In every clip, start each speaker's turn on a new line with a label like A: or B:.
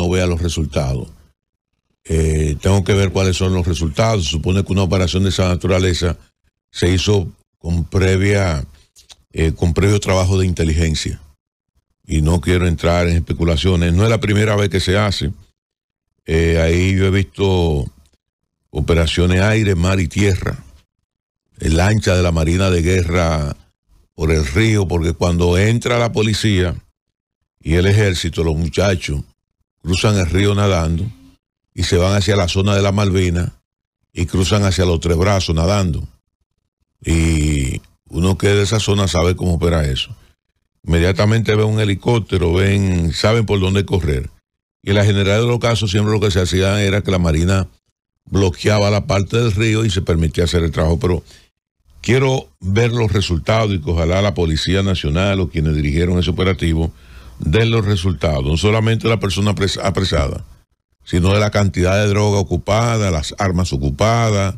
A: no vea los resultados. Tengo que ver cuáles son los resultados. Se supone que una operación de esa naturaleza se hizo con previo trabajo de inteligencia. Y no quiero entrar en especulaciones. No es la primera vez que se hace. Ahí yo he visto operaciones aire, mar y tierra. El lancha de la Marina de Guerra por el río, porque cuando entra la policía y el ejército, los muchachos cruzan el río nadando y se van hacia la zona de la Malvinas y cruzan hacia los Tres Brazos nadando. Y uno que de esa zona sabe cómo opera eso. Inmediatamente ven un helicóptero, saben por dónde correr. Y en la generalidad de los casos siempre lo que se hacía era que la Marina bloqueaba la parte del río y se permitía hacer el trabajo. Pero quiero ver los resultados y que ojalá la Policía Nacional o quienes dirigieron ese operativo den los resultados. No solamente de la persona apresada, sino de la cantidad de droga ocupada, las armas ocupadas,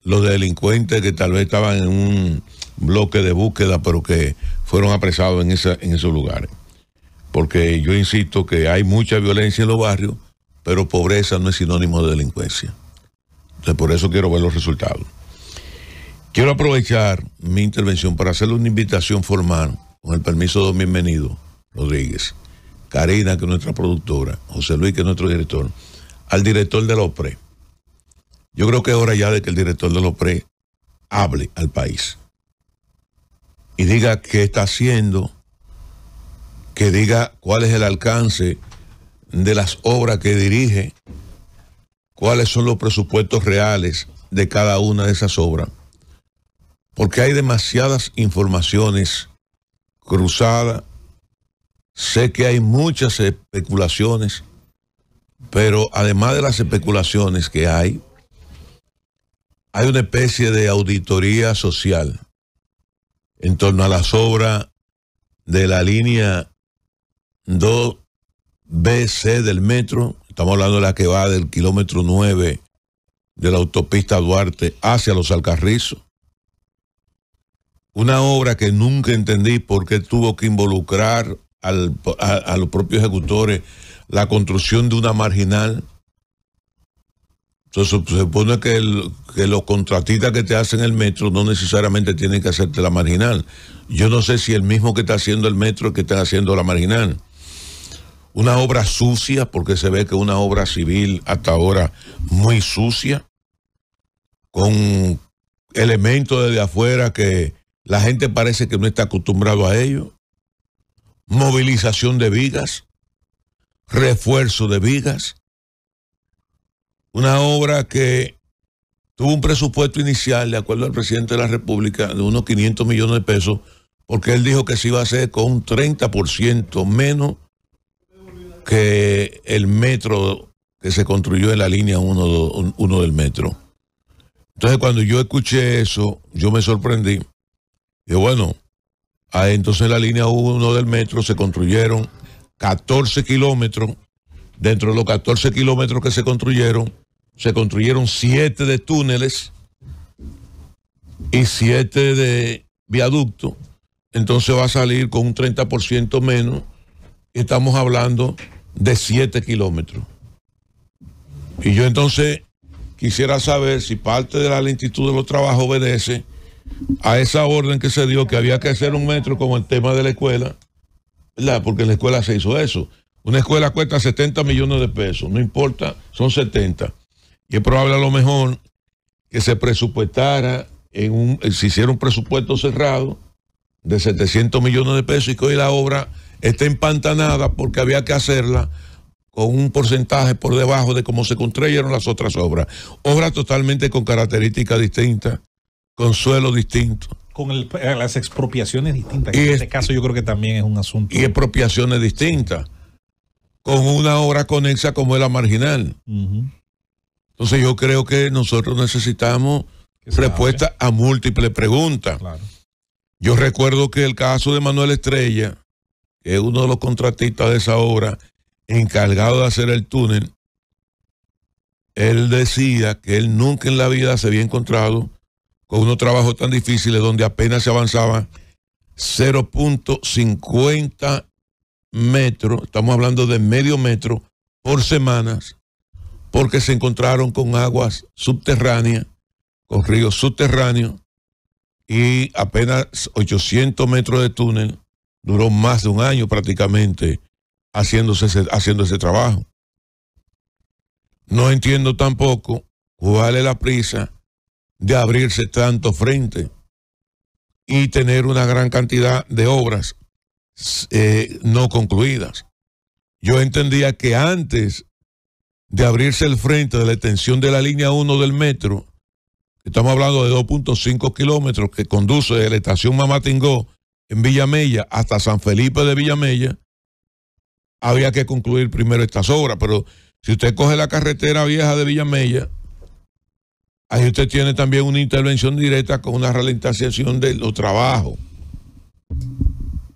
A: los delincuentes que tal vez estaban en un bloque de búsqueda, pero que fueron apresados en esos lugares. Porque yo insisto que hay mucha violencia en los barrios, pero pobreza no es sinónimo de delincuencia. Entonces, por eso quiero ver los resultados. Quiero aprovechar mi intervención para hacerle una invitación formal, con el permiso de don Bienvenido Rodríguez, Karina, que es nuestra productora, José Luis, que es nuestro director, al director de la OPRE. Yo creo que es hora ya de que el director de la OPRE hable al país y diga qué está haciendo, que diga cuál es el alcance de las obras que dirige, cuáles son los presupuestos reales de cada una de esas obras, porque hay demasiadas informaciones cruzadas. Sé que hay muchas especulaciones, pero además de las especulaciones que hay una especie de auditoría social en torno a las obras de la línea 2BC del metro. Estamos hablando de la que va del kilómetro 9 de la autopista Duarte hacia Los Alcarrizos. Una obra que nunca entendí por qué tuvo que involucrar a los propios ejecutores la construcción de una marginal. Entonces se supone que los contratistas que te hacen el metro no necesariamente tienen que hacerte la marginal. Yo no sé si el mismo que está haciendo el metro es que está haciendo la marginal. Una obra sucia, porque se ve que es una obra civil hasta ahora muy sucia, con elementos desde afuera que la gente parece que no está acostumbrado a ello. Movilización de vigas, refuerzo de vigas. Una obra que tuvo un presupuesto inicial, de acuerdo al presidente de la República, de unos 500 millones de pesos, porque él dijo que se iba a hacer con un 30% menos que el metro que se construyó en la línea 1 del metro. Entonces, cuando yo escuché eso, yo me sorprendí. Y bueno, entonces en la línea 1 del metro se construyeron 14 kilómetros. Dentro de los 14 kilómetros que se construyeron 7 de túneles y 7 de viaductos. Entonces va a salir con un 30% menos. Y estamos hablando de 7 kilómetros. Y yo entonces quisiera saber si parte de la lentitud de los trabajos obedece a esa orden que se dio, que había que hacer un metro como el tema de la escuela, ¿verdad? Porque en la escuela se hizo eso. Una escuela cuesta 70 millones de pesos, no importa, son 70. Y es probable a lo mejor que se presupuestara, se hiciera un presupuesto cerrado de 700 millones de pesos y que hoy la obra está empantanada porque había que hacerla con un porcentaje por debajo de cómo se construyeron las otras obras. Obras totalmente con características distintas, con suelo distinto.
B: Con las expropiaciones distintas. En este caso yo creo que también es un asunto.
A: Y expropiaciones distintas. Con una obra conexa como es la marginal. Entonces yo creo que nosotros necesitamos respuesta a múltiples preguntas.
B: Claro.
A: Yo recuerdo que el caso de Manuel Estrella, que es uno de los contratistas de esa obra, encargado de hacer el túnel, él decía que él nunca en la vida se había encontrado con unos trabajos tan difíciles donde apenas se avanzaba 0.50 metros, estamos hablando de medio metro por semanas, porque se encontraron con aguas subterráneas, con ríos subterráneos, y apenas 800 metros de túnel. Duró más de un año prácticamente haciendo ese trabajo. No entiendo tampoco cuál es la prisa de abrirse tanto frente y tener una gran cantidad de obras no concluidas. Yo entendía que antes de abrirse el frente de la extensión de la línea 1 del metro, estamos hablando de 2.5 kilómetros que conduce de la estación Mamatingó en Villamella hasta San Felipe de Villamella, había que concluir primero estas obras. Pero si usted coge la carretera vieja de Villamella, ahí usted tiene también una intervención directa con una ralentización de los trabajos,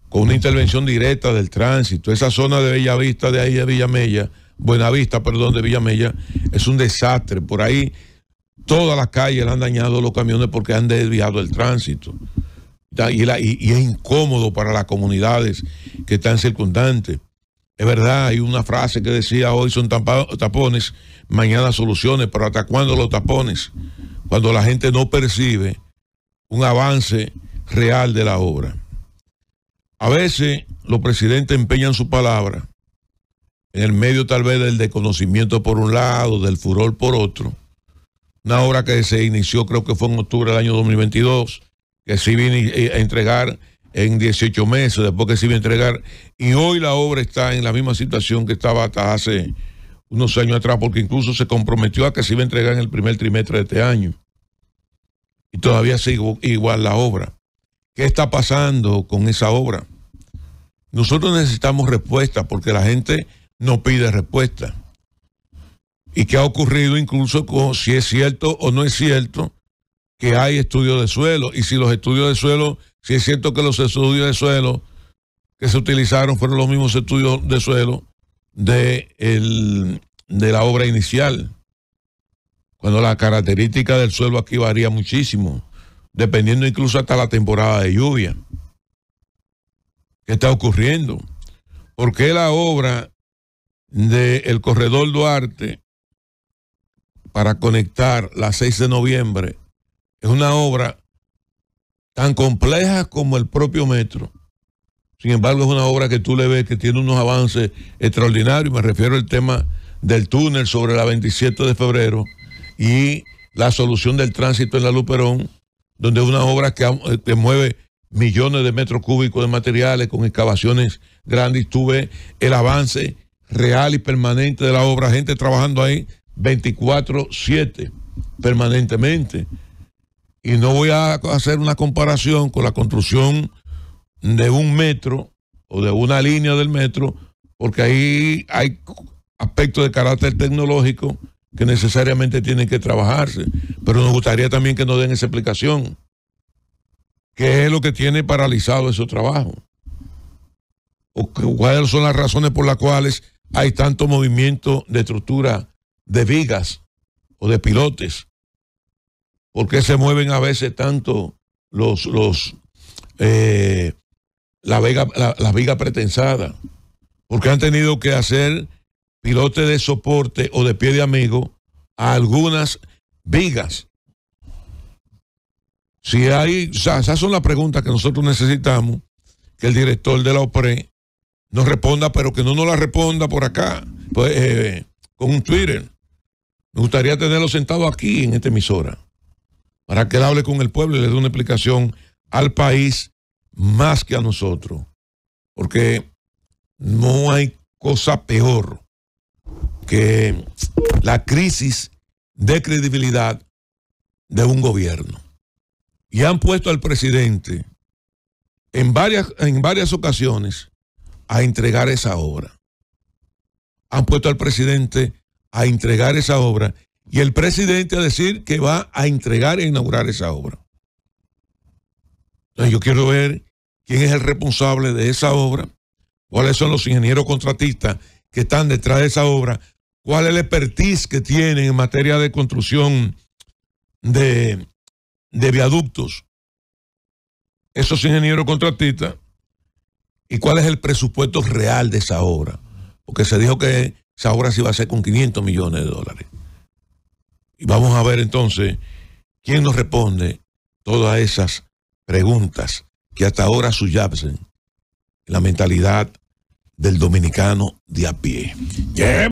A: con una intervención directa del tránsito. Esa zona de Bellavista, de ahí de Villamella, Buenavista, perdón, de Villamella, es un desastre. Por ahí todas las calles le han dañado los camiones porque han desviado el tránsito. Y es incómodo para las comunidades que están circundantes. Es verdad, hay una frase que decía: hoy son tapones, mañana soluciones. Pero ¿hasta cuándo los tapones? Cuando la gente no percibe un avance real de la obra. A veces los presidentes empeñan su palabra en el medio tal vez del desconocimiento por un lado, del furor por otro. Una obra que se inició, creo que fue en octubre del año 2022, que se iba a entregar en 18 meses, después que se iba a entregar, y hoy la obra está en la misma situación que estaba hasta hace unos años atrás, porque incluso se comprometió a que se iba a entregar en el primer trimestre de este año, y todavía sigue igual la obra. ¿Qué está pasando con esa obra? Nosotros necesitamos respuesta, porque la gente no pide respuesta. ¿Y qué ha ocurrido incluso con si es cierto o no es cierto que hay estudios de suelo? Y si los estudios de suelo, si es cierto que los estudios de suelo que se utilizaron fueron los mismos estudios de suelo de la obra inicial, cuando la característica del suelo aquí varía muchísimo, dependiendo incluso hasta la temporada de lluvia. ¿Qué está ocurriendo? ¿Por qué la obra del corredor Duarte para conectar la 6 de noviembre es una obra tan compleja como el propio metro? Sin embargo, es una obra que tú le ves que tiene unos avances extraordinarios. Me refiero al tema del túnel sobre la 27 de febrero y la solución del tránsito en la Luperón, donde es una obra que mueve millones de metros cúbicos de materiales con excavaciones grandes. Tú ves el avance real y permanente de la obra, gente trabajando ahí 24/7 permanentemente. Y no voy a hacer una comparación con la construcción de un metro o de una línea del metro, porque ahí hay aspectos de carácter tecnológico que necesariamente tienen que trabajarse. Pero nos gustaría también que nos den esa explicación. ¿Qué es lo que tiene paralizado ese trabajo? ¿O cuáles son las razones por las cuales hay tanto movimiento de estructura de vigas o de pilotes? ¿Por qué se mueven a veces tanto las vigas pretensadas? Porque han tenido que hacer pilotes de soporte o de pie de amigo a algunas vigas. Si hay, o sea, esas son las preguntas que nosotros necesitamos que el director de la OPRE nos responda, pero que no nos la responda por acá, pues, con un Twitter. Me gustaría tenerlo sentado aquí en esta emisora para que él hable con el pueblo y le dé una explicación al país más que a nosotros, porque no hay cosa peor que la crisis de credibilidad de un gobierno. Y han puesto al presidente en varias ocasiones a entregar esa obra. Han puesto al presidente a entregar esa obra y el presidente a decir que va a entregar e inaugurar esa obra. Entonces yo quiero ver quién es el responsable de esa obra, cuáles son los ingenieros contratistas que están detrás de esa obra, cuál es el expertise que tienen en materia de construcción de viaductos esos ingenieros contratistas, y cuál es el presupuesto real de esa obra, porque se dijo que esa obra se iba a hacer con 500 millones de dólares. Y vamos a ver entonces quién nos responde todas esas preguntas que hasta ahora subyacen en la mentalidad del dominicano de a pie. Yeah.